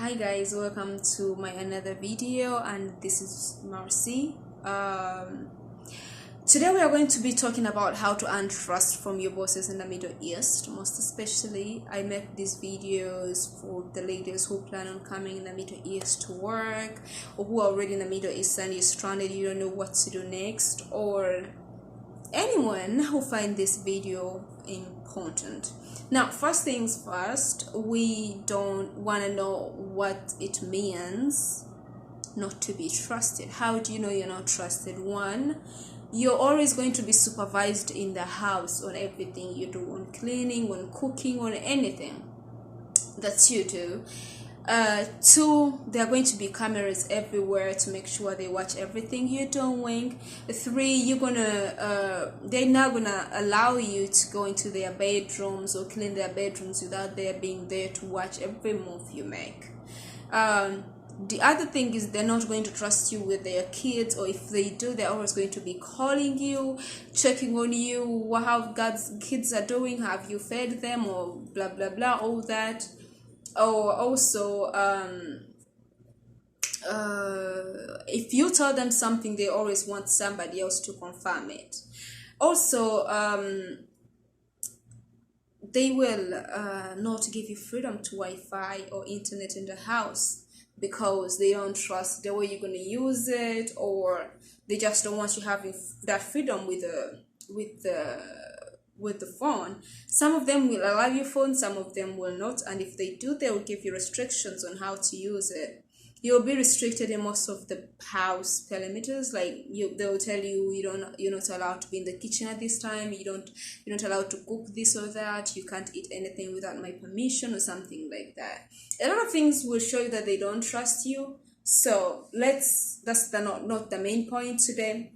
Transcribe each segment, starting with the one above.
Hi guys, welcome to my another video, and this is Marcy. Today we are going to be talking about how to earn trust from your bosses in the Middle East. Most especially, I make these videos for the ladies who plan on coming in the Middle East to work, or who are already in the Middle East and you're stranded, you don't know what to do next, or anyone who find this video important. Now, first things first, we don't want to know what it means not to be trusted. How do you know you're not trusted? One, you're always going to be supervised in the house on everything you do, on cleaning, on cooking, on anything that you do. Two, there are going to be cameras everywhere to make sure they watch everything you're doing. Three, they're not gonna allow you to go into their bedrooms or clean their bedrooms without their being there to watch every move you make. The other thing is they're not going to trust you with their kids, or if they do, they're always going to be calling you, checking on you, how God's kids are doing, have you fed them, or blah blah blah, all that. Or also, if you tell them something, they always want somebody else to confirm it. Also, they will not give you freedom to Wi-Fi or internet in the house because they don't trust the way you're going to use it, or they just don't want you having that freedom with the phone. Some of them will allow your phone, some of them will not, and if they do, they will give you restrictions on how to use it. You'll be restricted in most of the house perimeters. Like they will tell you you're not allowed to be in the kitchen at this time. You're not allowed to cook this or that. You can't eat anything without my permission or something like that. A lot of things will show you that they don't trust you. So that's not the main point today.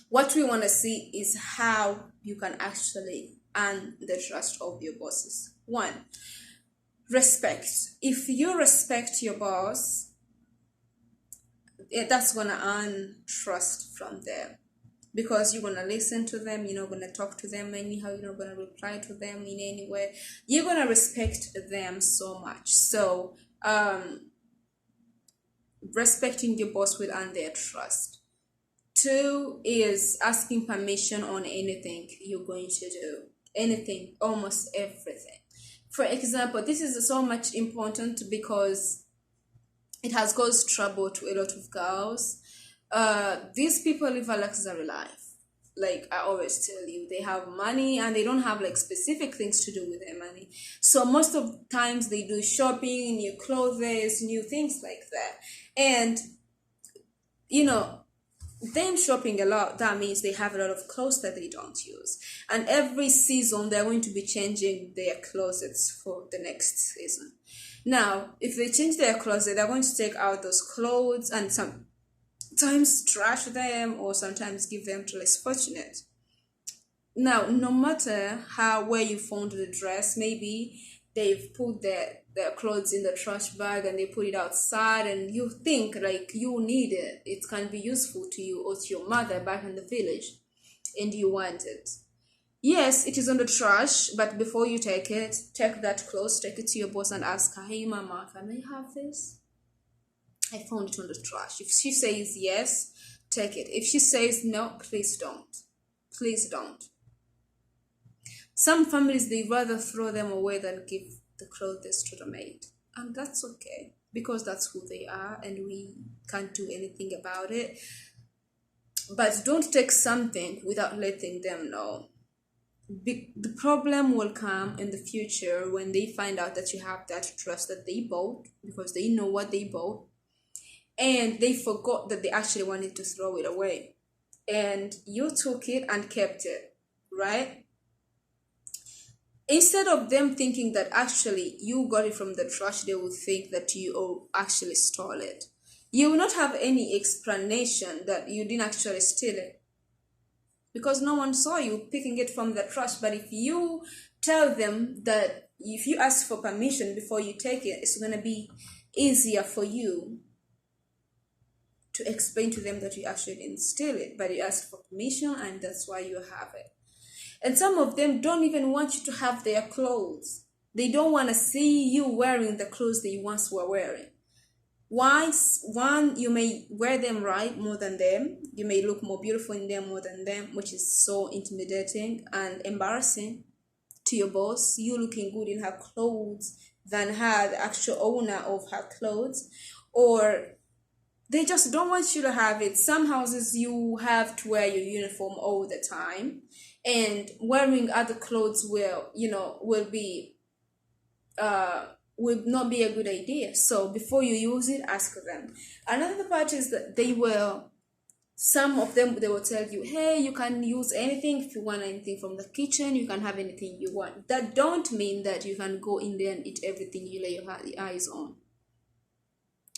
What we want to see is how you can actually earn the trust of your bosses. One, respect. If you respect your boss, that's going to earn trust from them, because you're going to listen to them. You're not going to talk to them anyhow. You're not going to reply to them in any way. You're going to respect them so much. So respecting your boss will earn their trust. Two is asking permission on anything you're going to do. Anything, almost everything. For example, this is so much important because it has caused trouble to a lot of girls. These people live a luxury life. Like I always tell you, they have money and they don't have like specific things to do with their money. So most of the times they do shopping, new clothes, new things like that. And them shopping a lot, that means they have a lot of clothes that they don't use, and every season they're going to be changing their closets for the next season. Now if they change their closet, they're going to take out those clothes and sometimes trash them, or sometimes give them to less fortunate. Now, no matter where you found the dress, maybe they've put their clothes in the trash bag and they put it outside, and you think like you need it. It can be useful to you or to your mother back in the village, and you want it. Yes, it is on the trash, but before you take that clothes, take it to your boss and ask her, "Hey mama, can I have this? I found it on the trash." If she says yes, take it. If she says no, please don't. Please don't. Some families, they rather throw them away than give the clothes to the maid. And that's okay, because that's who they are and we can't do anything about it. But don't take something without letting them know. The problem will come in the future when they find out that you have that trust that they bought, because they know what they bought, and they forgot that they actually wanted to throw it away. And you took it and kept it, right? Instead of them thinking that actually you got it from the trash, they will think that you actually stole it. You will not have any explanation that you didn't actually steal it, because no one saw you picking it from the trash. But if you tell them that, if you ask for permission before you take it, it's going to be easier for you to explain to them that you actually didn't steal it, but you asked for permission and that's why you have it. And some of them don't even want you to have their clothes. They don't want to see you wearing the clothes that you once were wearing. One, you may wear them right more than them. You may look more beautiful in them more than them, which is so intimidating and embarrassing to your boss. You looking good in her clothes than her, the actual owner of her clothes. Or they just don't want you to have it. Some houses you have to wear your uniform all the time, and wearing other clothes will not be a good idea. So before you use it, ask them. Another part is that some of them, they will tell you, hey, you can use anything. If you want anything from the kitchen, you can have anything you want. That don't mean that you can go in there and eat everything you lay your eyes on.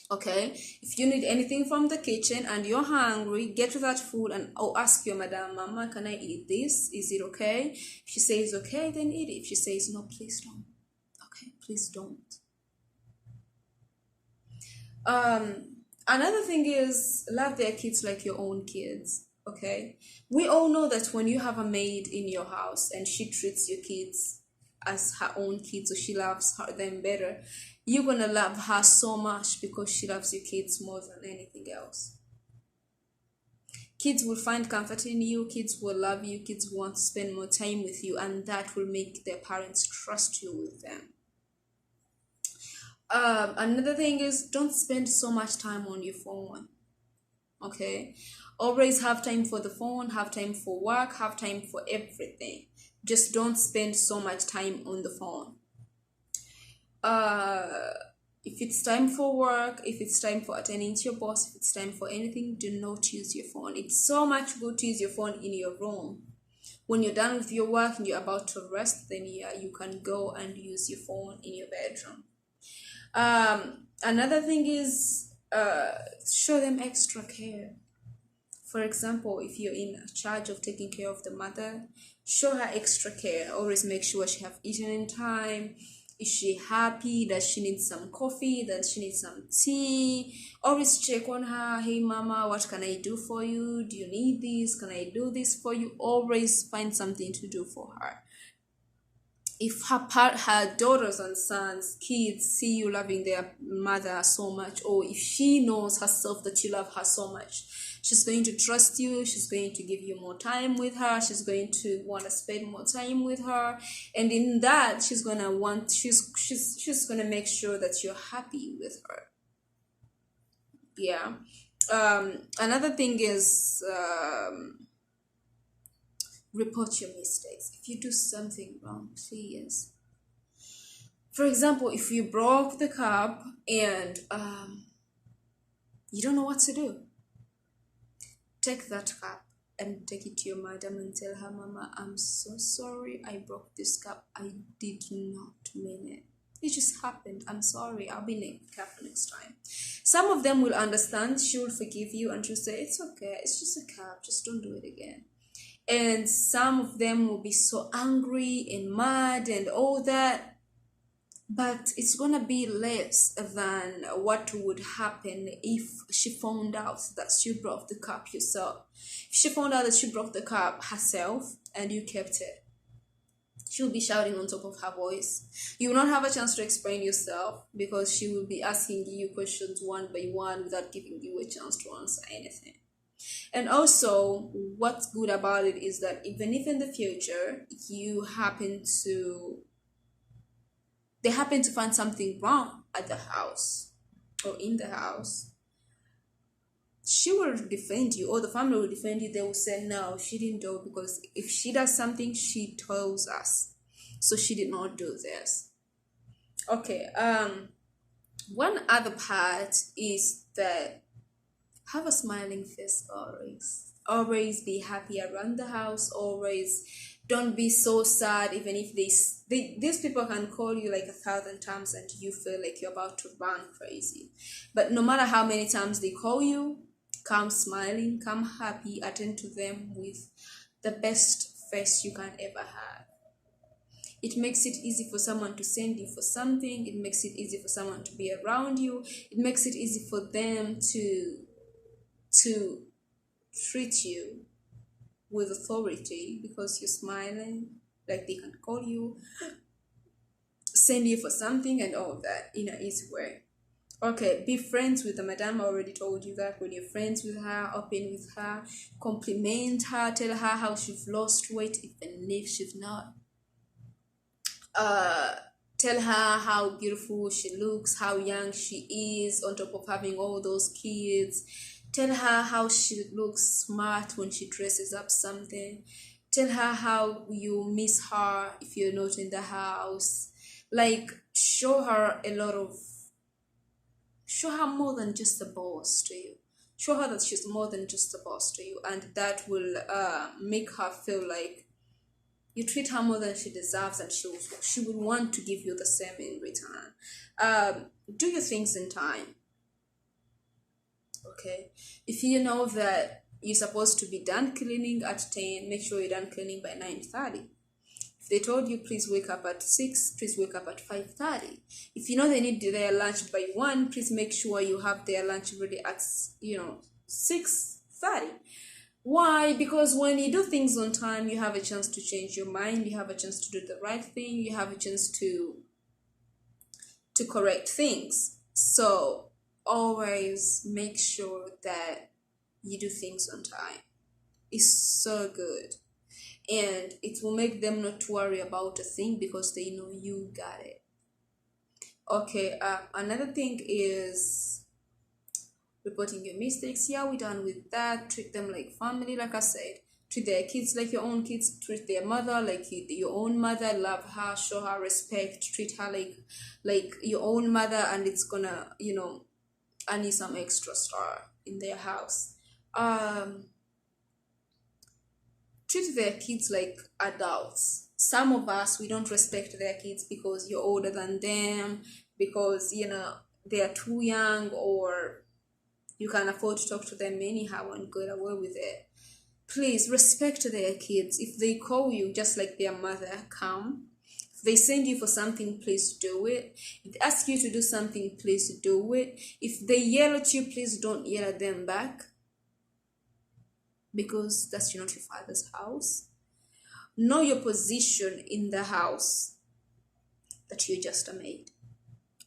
Okay, if you need anything from the kitchen and you're hungry, get to that food and ask your madam, mama, can I eat this? Is it okay? If she says okay, then eat it. If she says no, please don't. Okay, please don't. Another thing is love their kids like your own kids. Okay, we all know that when you have a maid in your house and she treats your kids as her own kids, or she loves them better, you're gonna love her so much because she loves your kids more than anything else. Kids will find comfort in you, kids will love you, kids want to spend more time with you, and that will make their parents trust you with them. Another thing is, don't spend so much time on your phone. Okay, always have time for the phone, have time for work, have time for everything. Just don't spend so much time on the phone. If it's time for work, if it's time for attending to your boss, if it's time for anything, do not use your phone. It's so much good to use your phone in your room. When you're done with your work and you're about to rest, then yeah, you can go and use your phone in your bedroom. Another thing is, show them extra care. For example, if you're in charge of taking care of the mother, show her extra care. Always make sure she have eaten in time. Is she happy? Does she need some coffee? Does she need some tea? Always check on her. Hey mama, what can I do for you? Do you need this? Can I do this for you? Always find something to do for her. If her daughters and sons, kids see you loving their mother so much, or if she knows herself that you love her so much, she's going to trust you, she's going to give you more time with her, she's going to want to spend more time with her, and in that she's gonna make sure that you're happy with her. Yeah. Another thing is, report your mistakes. If you do something wrong, please. For example, if you broke the cup and you don't know what to do, take that cup and take it to your madam and tell her, mama, I'm so sorry I broke this cup. I did not mean it. It just happened. I'm sorry. I'll be careful next time. Some of them will understand. She will forgive you and she'll say, it's okay. It's just a cup. Just don't do it again. And some of them will be so angry and mad and all that, but it's gonna be less than what would happen if she found out that she broke the cup yourself. If she found out that she broke the cup herself and you kept it, she'll be shouting on top of her voice. You will not have a chance to explain yourself because she will be asking you questions one by one without giving you a chance to answer anything. And also, what's good about it is that even if in the future they happen to find something wrong at the house or in the house, she will defend you, or the family will defend you. They will say, no, she didn't do it, because if she does something, she tells us. So she did not do this. Okay, one other part is that have a smiling face always. Always be happy around the house. Always don't be so sad, even if these people can call you like 1,000 times and you feel like you're about to run crazy. But no matter how many times they call you, come smiling, come happy, attend to them with the best face you can ever have. It makes it easy for someone to send you for something. It makes it easy for someone to be around you. It makes it easy for them to treat you with authority because you're smiling, like they can call you. send you for something and all of that in an easy way. Okay, be friends with the madam. I already told you that. When you're friends with her, open with her, compliment her, tell her how she's lost weight, even if she's not. Uh, Tell her how beautiful she looks, how young she is, on top of having all those kids. Tell her how she looks smart when she dresses up something. Tell her how you miss her if you're not in the house. Like, show her more than just a boss to you. Show her that she's more than just a boss to you, and that will make her feel like you treat her more than she deserves, and she will want to give you the same in return. Do your things in time. Okay, if you know that you're supposed to be done cleaning at 10, make sure you're done cleaning by 9:30. If they told you please wake up at 6, please wake up at 5:30. If you know they need their lunch by 1, please make sure you have their lunch ready at 6:30. Why? Because when you do things on time, you have a chance to change your mind, you have a chance to do the right thing, you have a chance to correct things. So always make sure that you do things on time. It's so good. And it will make them not to worry about a thing because they know you got it. Okay, another thing is reporting your mistakes. Yeah, we're done with that. Treat them like family, like I said. Treat their kids like your own kids. Treat their mother like your own mother. Love her, show her respect. Treat her like your own mother, and it's gonna earn you some extra star in their house. Treat their kids like adults. Some of us, we don't respect their kids because you're older than them, because they are too young, or you can afford to talk to them anyhow and get away with it. Please respect their kids. If they call you just like their mother, come. If they send you for something, please do it. If they ask you to do something, please do it. If they yell at you, please don't yell at them back, because that's not your father's house. Know your position in the house, that you're just a maid.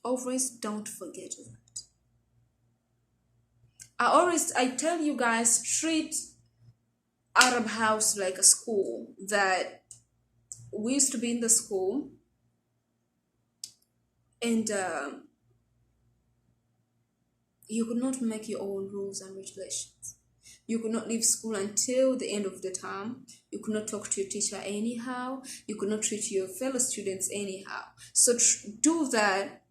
Always don't forget that. I tell you guys, treat Arab house like a school. That we used to be in the school, and you could not make your own rules and regulations. You could not leave school until the end of the term. You could not talk to your teacher anyhow. You could not treat your fellow students anyhow. So do that.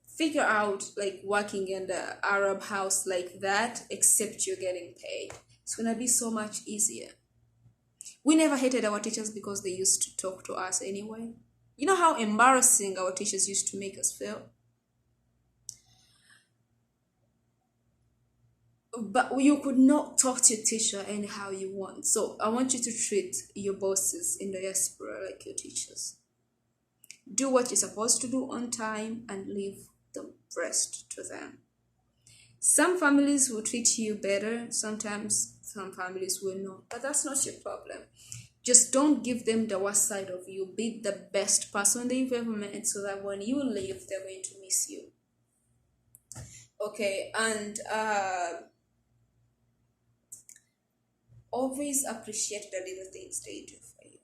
Figure out like working in the Arab house like that, except you're getting paid. It's gonna be so much easier. We never hated our teachers because they used to talk to us anyway. You know how embarrassing our teachers used to make us feel? But you could not talk to your teacher anyhow you want. So I want you to treat your bosses in the diaspora like your teachers. Do what you're supposed to do on time and leave the rest to them. Some families will treat you better, sometimes some families will not, but that's not your problem. Just don't give them the worst side of you. Be the best person they've ever met, so that when you leave, they're going to miss you. Okay, and always appreciate the little things they do for you.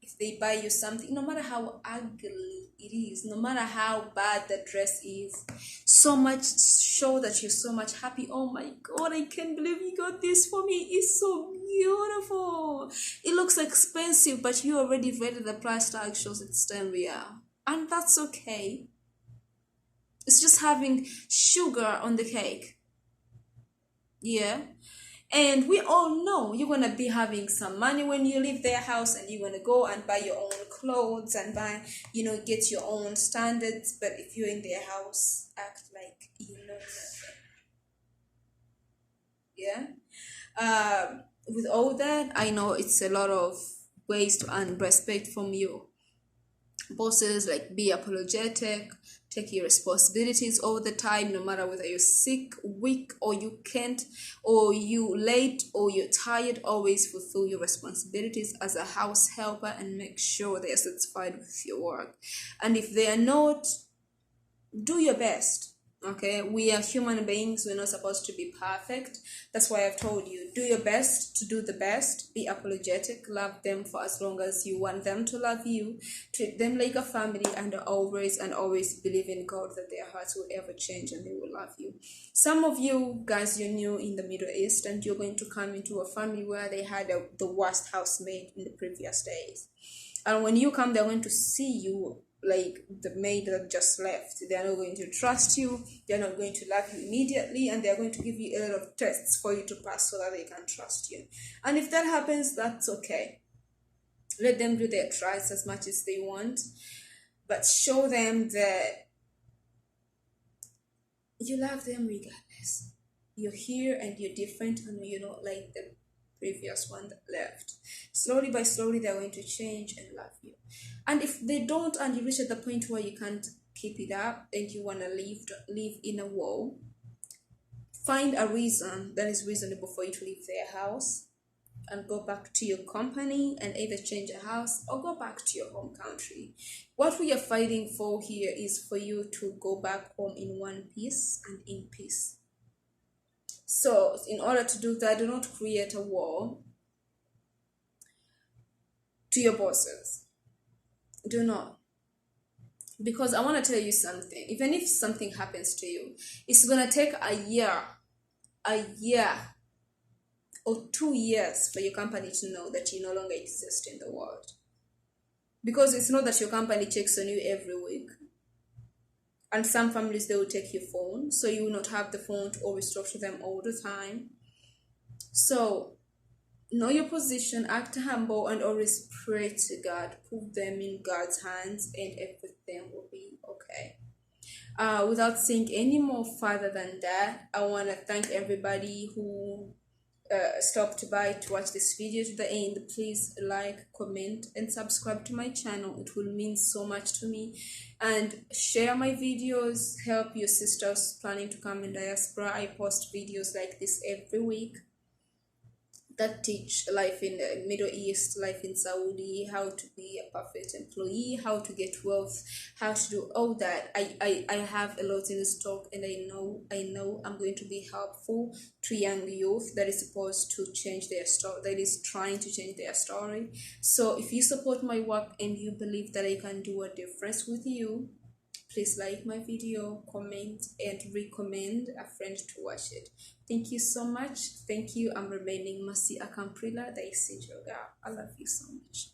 If they buy you something, no matter how ugly it is, no matter how bad the dress is, so much show that you're so much happy. Oh my god, I can't believe you got this for me. It's so beautiful. It looks expensive, but you already read the price tag, shows it's 10 real. And that's okay. It's just having sugar on the cake. Yeah. And we all know you're gonna be having some money when you leave their house, and you're gonna go and buy your own clothes and buy, get your own standards. But if you're in their house, act like you know nothing. Yeah. With all that, I know it's a lot of ways to earn respect from you bosses. Like, be apologetic, Take your responsibilities all the time, no matter whether you're sick, weak, or you can't, or you late, or you're tired. Always fulfill your responsibilities as a house helper and make sure they are satisfied with your work. And if they are not, do your best. Okay, we are human beings, we're not supposed to be perfect. That's why I've told you, do your best to do the best. Be apologetic, love them for as long as you want them to love you. Treat them like a family, and always believe in God that their hearts will ever change and they will love you. Some of you guys, you're new in the Middle East and you're going to come into a family where they had the worst housemaid in the previous days, and when you come, they're going to see you like the maid that just left. They're not going to trust you. They're not going to love you immediately, and they're going to give you a lot of tests for you to pass so that they can trust you. And if that happens, that's okay. Let them do their tries as much as they want, but show them that you love them regardless. You're here and you're different, and you're not like the previous one that left. Slowly by slowly, they're going to change and love you. And if they don't, and you reach at the point where you can't keep it up and you want to live in a wall, find a reason that is reasonable for you to leave their house and go back to your company, and either change a house or go back to your home country. What we are fighting for here is for you to go back home in one piece and in peace. So in order to do that, do not create a wall to your bosses. Do not. Because I want to tell you something. Even if something happens to you, it's going to take a year or 2 years for your company to know that you no longer exist in the world. Because it's not that your company checks on you every week. And some families, they will take your phone, so you will not have the phone to always talk to them all the time. So know your position, act humble, and always pray to God. Put them in God's hands, and everything will be okay. Without saying any more further than that, I want to thank everybody who stopped by to watch this video to the end. Please like, comment, and subscribe to my channel. It will mean so much to me. And share my videos. Help your sisters planning to come in diaspora. I post videos like this every week that teach life in the Middle East, life in Saudi, how to be a perfect employee, how to get wealth, how to do all that. I have a lot in stock, and I know I'm going to be helpful to young youth that is supposed to change their story, that is trying to change their story. So if you support my work and you believe that I can do a difference with you, please like my video, comment, and recommend a friend to watch it. Thank you so much. Thank you. I'm remaining Masi Akamprila, the Essential Girl. I love you so much.